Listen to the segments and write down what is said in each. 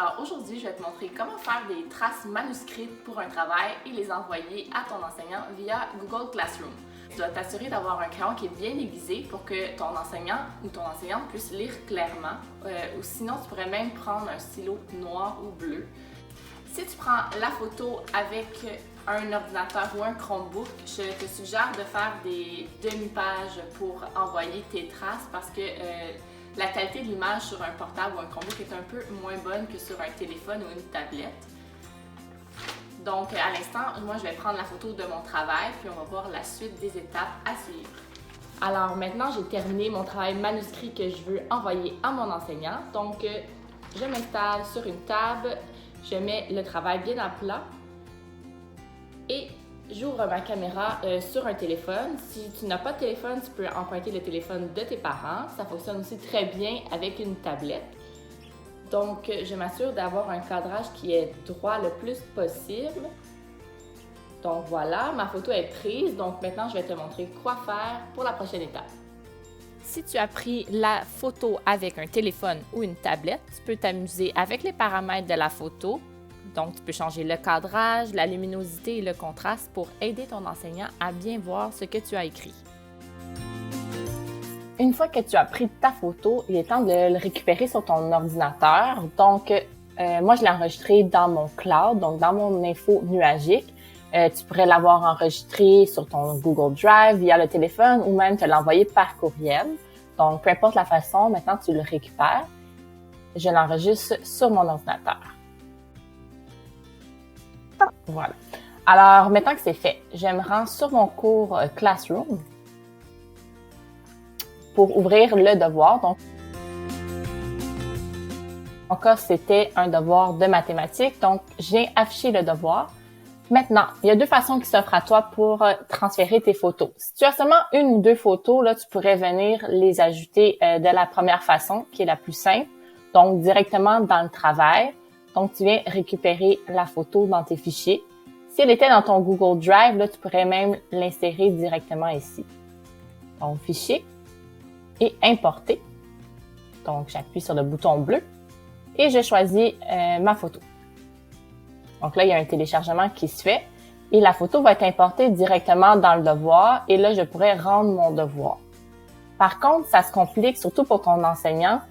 Alors aujourd'hui, je vais te montrer comment faire des traces manuscrites pour un travail et les envoyer à ton enseignant via Google Classroom. Tu dois t'assurer d'avoir un crayon qui est bien aiguisé pour que ton enseignant ou ton enseignante puisse lire clairement. Ou sinon, tu pourrais même prendre un stylo noir ou bleu. Si tu prends la photo avec un ordinateur ou un Chromebook, je te suggère de faire des demi-pages pour envoyer tes traces parce que la qualité de l'image sur un portable ou un Chromebook est un peu moins bonne que sur un téléphone ou une tablette. Donc à l'instant, moi je vais prendre la photo de mon travail puis on va voir la suite des étapes à suivre. Alors maintenant, j'ai terminé mon travail manuscrit que je veux envoyer à mon enseignant. Donc je m'installe sur une table, je mets le travail bien à plat et j'ouvre ma caméra sur un téléphone. Si tu n'as pas de téléphone, tu peux emprunter le téléphone de tes parents. Ça fonctionne aussi très bien avec une tablette. Donc, je m'assure d'avoir un cadrage qui est droit le plus possible. Donc voilà, ma photo est prise. Donc maintenant, je vais te montrer quoi faire pour la prochaine étape. Si tu as pris la photo avec un téléphone ou une tablette, tu peux t'amuser avec les paramètres de la photo. Donc, tu peux changer le cadrage, la luminosité et le contraste pour aider ton enseignant à bien voir ce que tu as écrit. Une fois que tu as pris ta photo, il est temps de le récupérer sur ton ordinateur. Donc, moi, je l'ai enregistré dans mon cloud, donc dans mon info nuagique. Tu pourrais l'avoir enregistré sur ton Google Drive via le téléphone ou même te l'envoyer par courriel. Donc, peu importe la façon, maintenant tu le récupères. Je l'enregistre sur mon ordinateur. Voilà. Alors, maintenant que c'est fait, je me rends sur mon cours Classroom pour ouvrir le devoir. Donc, en cas, c'était un devoir de mathématiques. Donc, j'ai affiché le devoir. Maintenant, il y a deux façons qui s'offrent à toi pour transférer tes photos. Si tu as seulement une ou deux photos, là, tu pourrais venir les ajouter de la première façon, qui est la plus simple. Donc, directement dans le travail. Donc, tu viens récupérer la photo dans tes fichiers. Si elle était dans ton Google Drive, là, tu pourrais même l'insérer directement ici. Donc, fichier et importer. Donc, j'appuie sur le bouton bleu et je choisis ma photo. Donc là, il y a un téléchargement qui se fait et la photo va être importée directement dans le devoir et là, je pourrais rendre mon devoir. Par contre, ça se complique surtout pour ton enseignant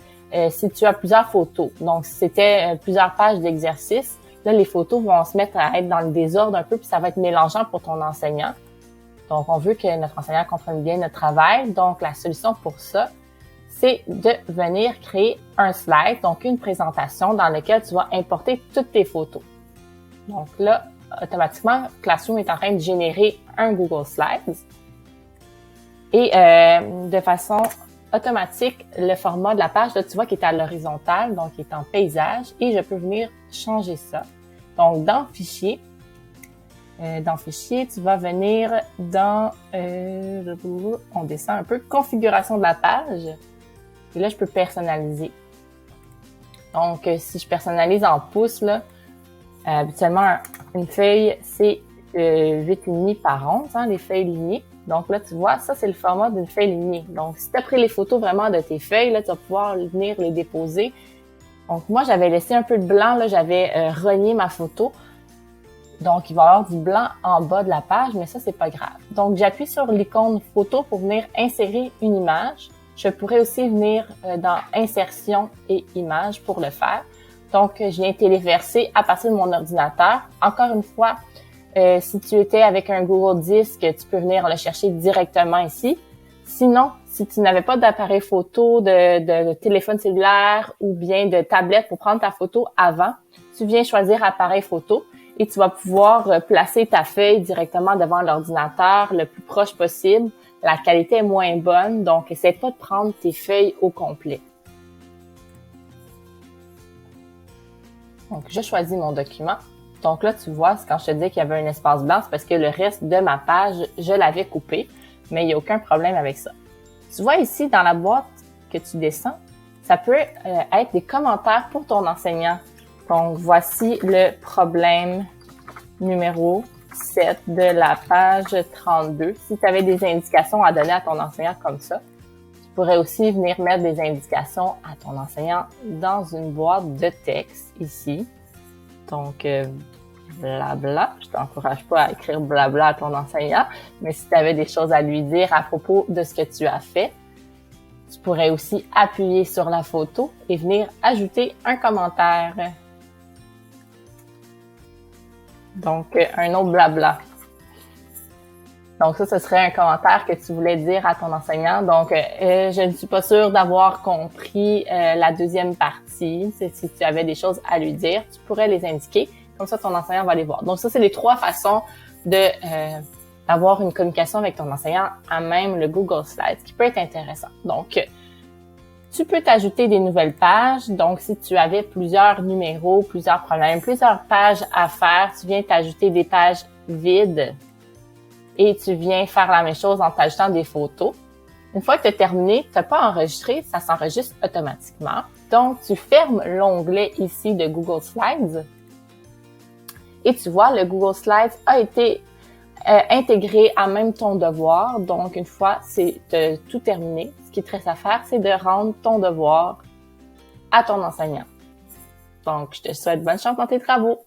si tu as plusieurs photos. Donc, si c'était plusieurs pages d'exercice, là, les photos vont se mettre à être dans le désordre un peu puis ça va être mélangeant pour ton enseignant. Donc, on veut que notre enseignant comprenne bien notre travail. Donc, la solution pour ça, c'est de venir créer un slide, donc une présentation dans laquelle tu vas importer toutes tes photos. Donc là, automatiquement, Classroom est en train de générer un Google Slides. Et de façon automatique, le format de la page, là, tu vois qu'il est à l'horizontale, donc il est en paysage. Et je peux venir changer ça. Donc, dans Fichier, tu vas venir dans, on descend un peu, Configuration de la page. Et là, je peux personnaliser. Donc, si je personnalise en pouces, là, habituellement, une feuille, c'est 8,5 par 11, hein, les feuilles lignées. Donc là, tu vois, ça, c'est le format d'une feuille lignée. Donc, si tu as pris les photos vraiment de tes feuilles, là, tu vas pouvoir venir les déposer. Donc, moi, j'avais laissé un peu de blanc, là, j'avais renié ma photo. Donc, il va y avoir du blanc en bas de la page, mais ça, c'est pas grave. Donc, j'appuie sur l'icône photo pour venir insérer une image. Je pourrais aussi venir dans Insertion et Images pour le faire. Donc, je viens téléverser à partir de mon ordinateur. Encore une fois, si tu étais avec un Google Disc, tu peux venir le chercher directement ici. Sinon, si tu n'avais pas d'appareil photo, de téléphone cellulaire ou bien de tablette pour prendre ta photo avant, tu viens choisir appareil photo et tu vas pouvoir placer ta feuille directement devant l'ordinateur le plus proche possible. La qualité est moins bonne, donc essaie pas de prendre tes feuilles au complet. Donc, je choisis mon document. Donc là, tu vois, quand je te dis qu'il y avait un espace blanc, c'est parce que le reste de ma page, je l'avais coupé, mais il n'y a aucun problème avec ça. Tu vois ici, dans la boîte que tu descends, ça peut être des commentaires pour ton enseignant. Donc, voici le problème numéro 7 de la page 32. Si tu avais des indications à donner à ton enseignant comme ça, tu pourrais aussi venir mettre des indications à ton enseignant dans une boîte de texte ici. Donc, blabla. Je t'encourage pas à écrire blabla à ton enseignant, mais si tu avais des choses à lui dire à propos de ce que tu as fait, tu pourrais aussi appuyer sur la photo et venir ajouter un commentaire. Donc, un autre blabla. Donc, ça, ce serait un commentaire que tu voulais dire à ton enseignant. Donc, je ne suis pas sûre d'avoir compris la deuxième partie. Si tu avais des choses à lui dire, tu pourrais les indiquer. Comme ça, ton enseignant va les voir. Donc, ça, c'est les 3 façons de d'avoir une communication avec ton enseignant à même le Google Slides, qui peut être intéressant. Donc, tu peux t'ajouter des nouvelles pages. Donc, si tu avais plusieurs numéros, plusieurs problèmes, plusieurs pages à faire, tu viens t'ajouter des pages vides et tu viens faire la même chose en t'ajoutant des photos. Une fois que tu as terminé, tu n'as pas enregistré, ça s'enregistre automatiquement. Donc, tu fermes l'onglet ici de Google Slides et tu vois, le Google Slides a été intégré à même ton devoir. Donc, une fois c'est tout terminé, ce qui te reste à faire, c'est de rendre ton devoir à ton enseignant. Donc, je te souhaite bonne chance dans tes travaux.